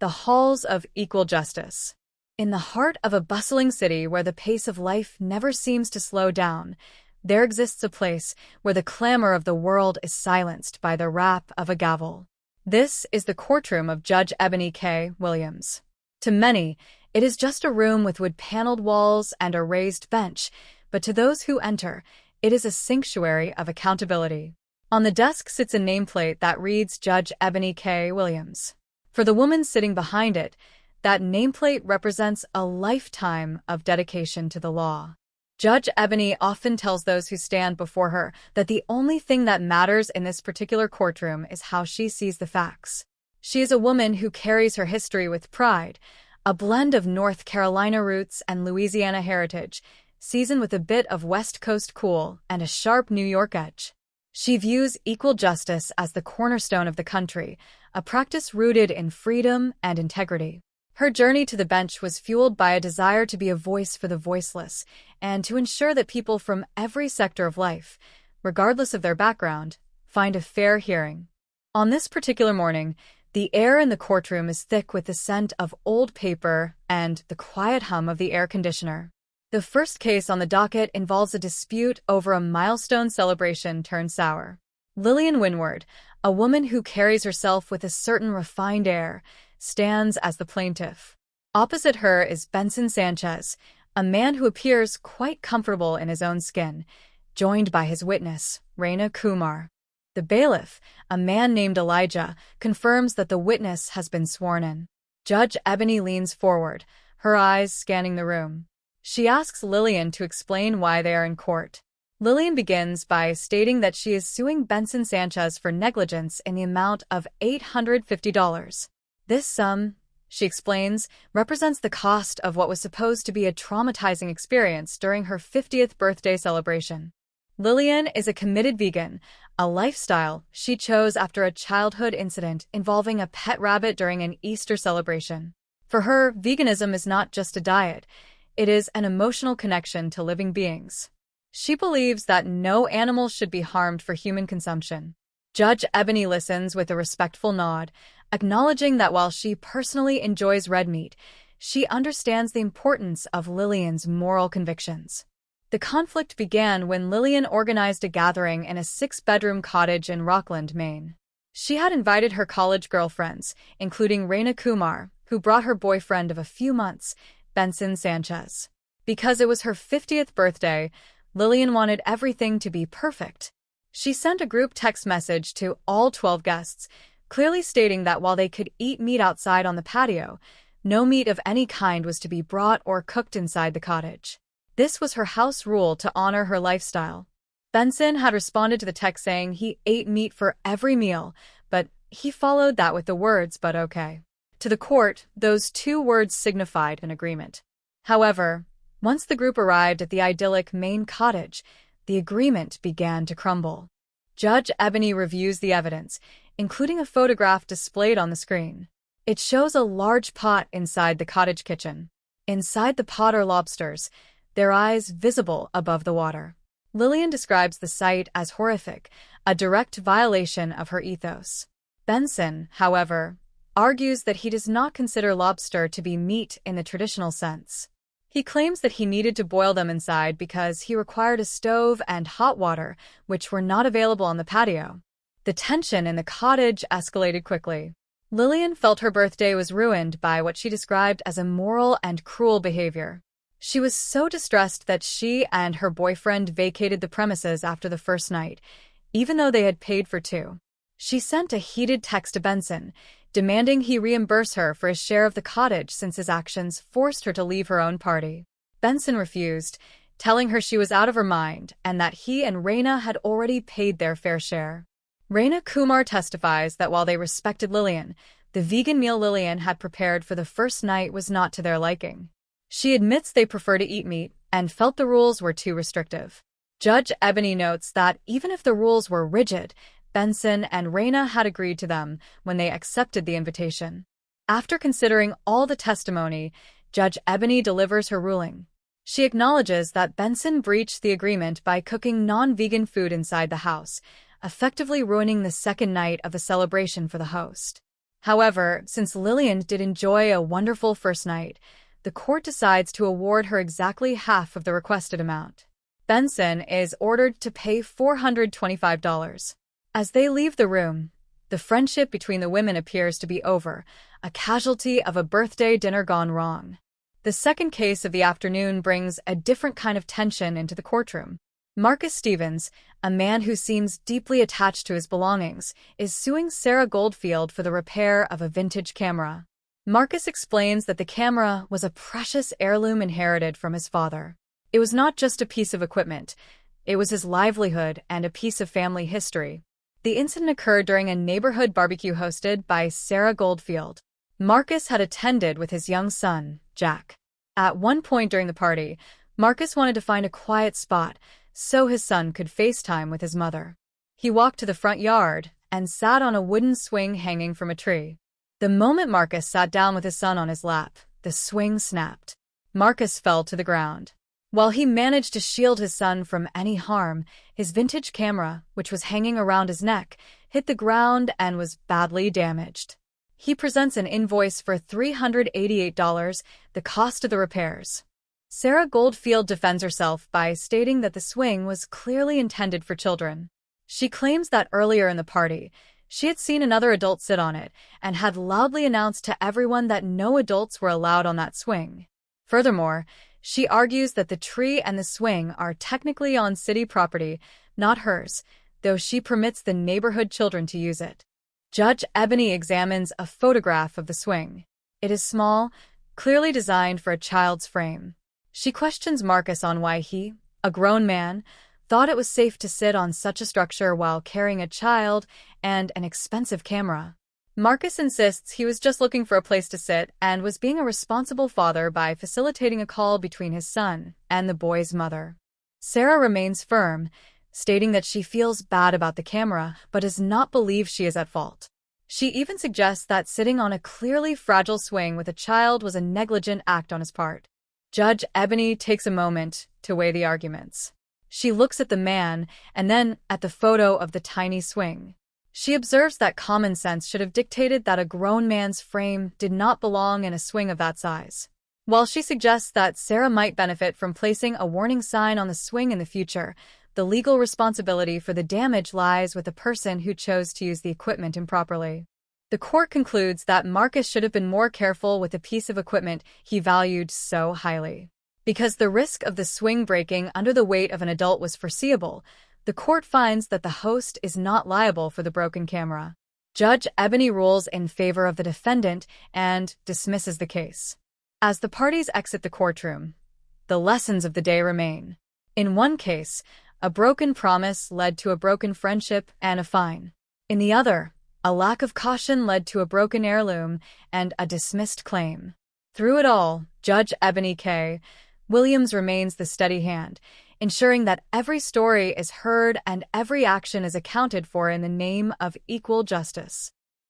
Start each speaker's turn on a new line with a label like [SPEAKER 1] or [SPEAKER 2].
[SPEAKER 1] the halls of equal justice. In the heart of a bustling city where the pace of life never seems to slow down, there exists a place where the clamor of the world is silenced by the rap of a gavel. This is the courtroom of Judge Ebony K. Williams. To many, it is just a room with wood-paneled walls and a raised bench, but to those who enter, it is a sanctuary of accountability. On the desk sits a nameplate that reads Judge Ebony K. Williams. For the woman sitting behind it, that nameplate represents a lifetime of dedication to the law. Judge Ebony often tells those who stand before her that the only thing that matters in this particular courtroom is how she sees the facts. She is a woman who carries her history with pride, a blend of North Carolina roots and Louisiana heritage, seasoned with a bit of West Coast cool and a sharp New York edge. She views equal justice as the cornerstone of the country, a practice rooted in freedom and integrity. Her journey to the bench was fueled by a desire to be a voice for the voiceless and to ensure that people from every sector of life, regardless of their background, find a fair hearing. On this particular morning, the air in the courtroom is thick with the scent of old paper and the quiet hum of the air conditioner. The first case on the docket involves a dispute over a milestone celebration turned sour. Lillian Winward, a woman who carries herself with a certain refined air, stands as the plaintiff. Opposite her is Benson Sanchez, a man who appears quite comfortable in his own skin, joined by his witness, Raina Kumar. The bailiff, a man named Elijah, confirms that the witness has been sworn in. Judge Ebony leans forward, her eyes scanning the room. She asks Lillian to explain why they are in court. Lillian begins by stating that she is suing Benson Sanchez for negligence in the amount of $850. This sum, she explains, represents the cost of what was supposed to be a traumatizing experience during her 50th birthday celebration. Lillian is a committed vegan, a lifestyle she chose after a childhood incident involving a pet rabbit during an Easter celebration. For her, veganism is not just a diet, it is an emotional connection to living beings. She believes that no animal should be harmed for human consumption. Judge Ebony listens with a respectful nod, acknowledging that while she personally enjoys red meat, she understands the importance of Lillian's moral convictions. The conflict began when Lillian organized a gathering in a 6-bedroom cottage in Rockland, Maine. She had invited her college girlfriends, including Raina Kumar, who brought her boyfriend of a few months, Benson Sanchez. Because it was her 50th birthday, Lillian wanted everything to be perfect. She sent a group text message to all 12 guests, clearly stating that while they could eat meat outside on the patio, no meat of any kind was to be brought or cooked inside the cottage. This was her house rule to honor her lifestyle. Benson had responded to the text saying he ate meat for every meal, but he followed that with the words, "but okay." To the court, those 2 words signified an agreement. However, once the group arrived at the idyllic Maine cottage, the agreement began to crumble. Judge Ebony reviews the evidence, including a photograph displayed on the screen. It shows a large pot inside the cottage kitchen. Inside the pot are lobsters, their eyes visible above the water. Lillian describes the sight as horrific, a direct violation of her ethos. Benson, however, argues that he does not consider lobster to be meat in the traditional sense. He claims that he needed to boil them inside because he required a stove and hot water, which were not available on the patio. The tension in the cottage escalated quickly. Lillian felt her birthday was ruined by what she described as immoral and cruel behavior. She was so distressed that she and her boyfriend vacated the premises after the first night, even though they had paid for 2. She sent a heated text to Benson, demanding he reimburse her for his share of the cottage since his actions forced her to leave her own party. Benson refused, telling her she was out of her mind and that he and Raina had already paid their fair share. Raina Kumar testifies that while they respected Lillian, the vegan meal Lillian had prepared for the first night was not to their liking. She admits they prefer to eat meat and felt the rules were too restrictive. Judge Ebony notes that even if the rules were rigid, Benson and Raina had agreed to them when they accepted the invitation. After considering all the testimony, Judge Ebony delivers her ruling. She acknowledges that Benson breached the agreement by cooking non-vegan food inside the house, effectively ruining the second night of the celebration for the host. However, since Lillian did enjoy a wonderful first night, the court decides to award her exactly half of the requested amount. Benson is ordered to pay $425. As they leave the room, the friendship between the women appears to be over, a casualty of a birthday dinner gone wrong. The second case of the afternoon brings a different kind of tension into the courtroom. Marcus Stevens, a man who seems deeply attached to his belongings, is suing Sarah Goldfield for the repair of a vintage camera. Marcus explains that the camera was a precious heirloom inherited from his father. It was not just a piece of equipment, it was his livelihood and a piece of family history. The incident occurred during a neighborhood barbecue hosted by Sarah Goldfield. Marcus had attended with his young son, Jack. At one point during the party, Marcus wanted to find a quiet spot so his son could FaceTime with his mother. He walked to the front yard and sat on a wooden swing hanging from a tree. The moment Marcus sat down with his son on his lap, the swing snapped. Marcus fell to the ground. While he managed to shield his son from any harm, his vintage camera, which was hanging around his neck, hit the ground and was badly damaged. He presents an invoice for $388, the cost of the repairs. Sarah Goldfield defends herself by stating that the swing was clearly intended for children. She claims that earlier in the party, she had seen another adult sit on it and had loudly announced to everyone that no adults were allowed on that swing. Furthermore, she argues that the tree and the swing are technically on city property, not hers, though she permits the neighborhood children to use it. Judge Ebony examines a photograph of the swing. It is small, clearly designed for a child's frame. She questions Marcus on why he, a grown man, thought it was safe to sit on such a structure while carrying a child and an expensive camera. Marcus insists he was just looking for a place to sit and was being a responsible father by facilitating a call between his son and the boy's mother. Sarah remains firm, stating that she feels bad about the camera but does not believe she is at fault. She even suggests that sitting on a clearly fragile swing with a child was a negligent act on his part. Judge Ebony takes a moment to weigh the arguments. She looks at the man and then at the photo of the tiny swing. She observes that common sense should have dictated that a grown man's frame did not belong in a swing of that size. While she suggests that Sarah might benefit from placing a warning sign on the swing in the future, the legal responsibility for the damage lies with the person who chose to use the equipment improperly. The court concludes that Marcus should have been more careful with a piece of equipment he valued so highly. Because the risk of the swing breaking under the weight of an adult was foreseeable, the court finds that the host is not liable for the broken camera. Judge Ebony rules in favor of the defendant and dismisses the case. As the parties exit the courtroom, the lessons of the day remain. In one case, a broken promise led to a broken friendship and a fine. In the other, a lack of caution led to a broken heirloom and a dismissed claim. Through it all, Judge Ebony K. Williams remains the steady hand, ensuring that every story is heard and every action is accounted for in the name of equal justice.